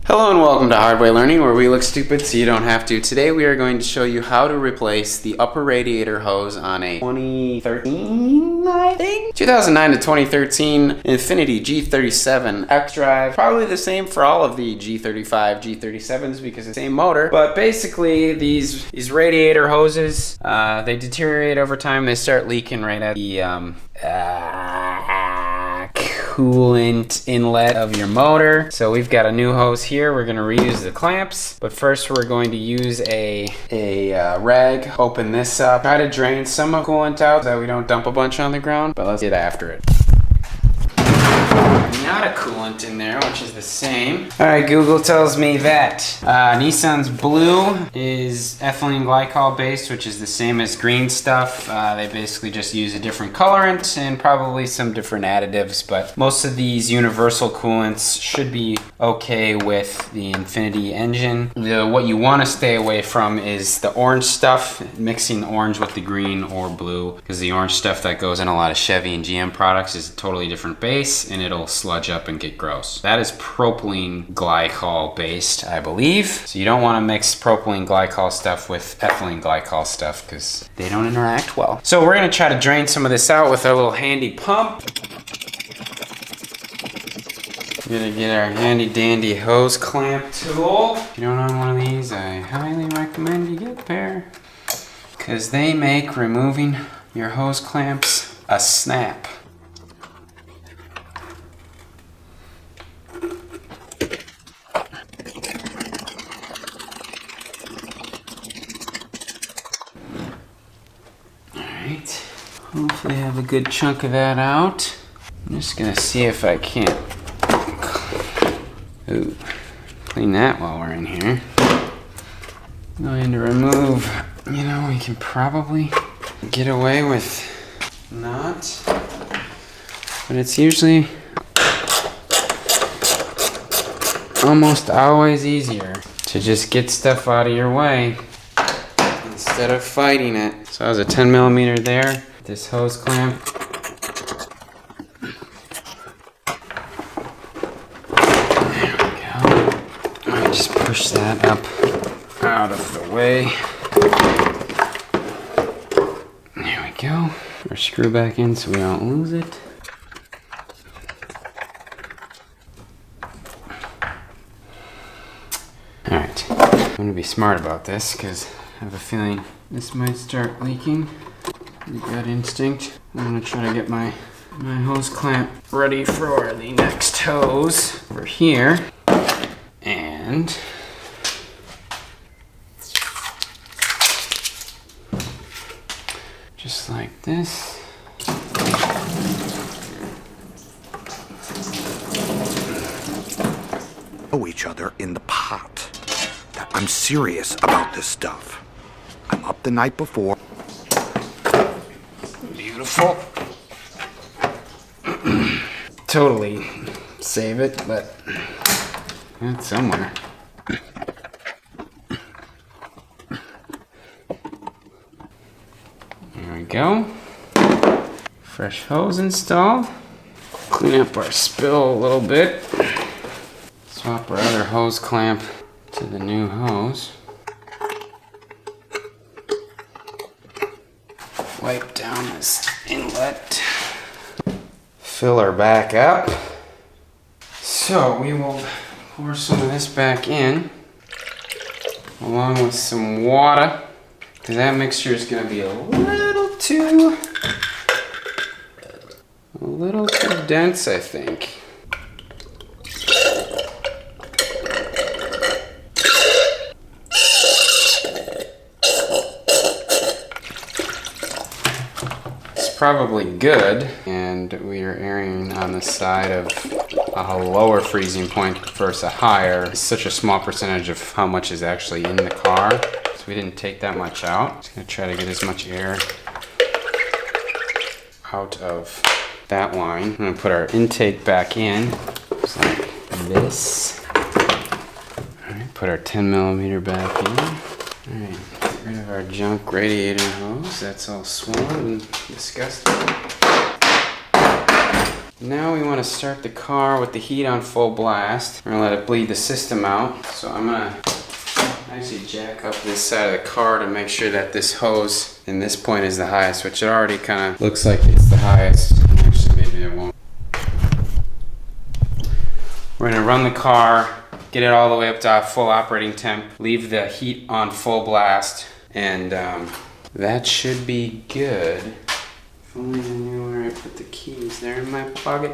Hello and welcome to Hard Way Learning, where we look stupid so you don't have to. Today we are going to show you how to replace the upper radiator hose on a 2013, I think? 2009 to 2013 Infiniti G37 X Drive. Probably the same for all of the G35, G37s because it's the same motor. But basically these radiator hoses, they deteriorate over time. They start leaking right at the coolant inlet of your motor. So we've got a new hose here. We're going to reuse the clamps, but first we're going to use a rag. Open this up. Try to drain some of the coolant out so that we don't dump a bunch on the ground, but let's get after it. Not a coolant in there, which is the same. Alright, Google tells me that Nissan's blue is ethylene glycol based, which is the same as green stuff. They basically just use a different colorant and probably some different additives, but most of these universal coolants should be okay with the Infiniti engine. What you want to stay away from is the orange stuff, mixing orange with the green or blue, because the orange stuff that goes in a lot of Chevy and GM products is a totally different base and it'll sludge up and get gross. That is propylene glycol based, I believe. So you don't want to mix propylene glycol stuff with ethylene glycol stuff because they don't interact well. So we're going to try to drain some of this out with our little handy pump. We're going to get our handy dandy hose clamp tool. If you don't own one of these, I highly recommend you get a pair because they make removing your hose clamps a snap. Hopefully I have a good chunk of that out. I'm just gonna see if I can't clean that while we're in here. I'm going to remove, we can probably get away with not, but it's usually almost always easier to just get stuff out of your way instead of fighting it. So I was a 10 millimeter there. This hose clamp. There we go. I just push that up out of the way. There we go. Or screw back in so we don't lose it. Alright, I'm going to be smart about this because I have a feeling this might start leaking. Gut instinct. I'm going to try to get my hose clamp ready for the next hose over here. And just like this. Each other in the pot. I'm serious about this stuff. I'm up the night before. Beautiful. Totally save it, but it's somewhere. There we go. Fresh hose installed. Clean up our spill a little bit. Swap our other hose clamp to the new hose. Wipe down this inlet. Fill her back up. So we will pour some of this back in along with some water because that mixture is going to be a little too dense, I think. Probably good, and we are erring on the side of a lower freezing point versus a higher. It's such a small percentage of how much is actually in the car, so we didn't take that much out. Just gonna try to get as much air out of that line. I'm gonna put our intake back in, just like this. All right, put our 10 millimeter back in. All right. Get rid of our junk radiator hose. That's all swollen and disgusting. Now we want to start the car with the heat on full blast. We're gonna let it bleed the system out. So I'm gonna actually jack up this side of the car to make sure that this hose in this point is the highest, which it already kind of looks like it's the highest. Actually, maybe it won't. We're gonna run the car, get it all the way up to full operating temp, leave the heat on full blast, and that should be good. If only I knew where I put the keys. They're in my pocket.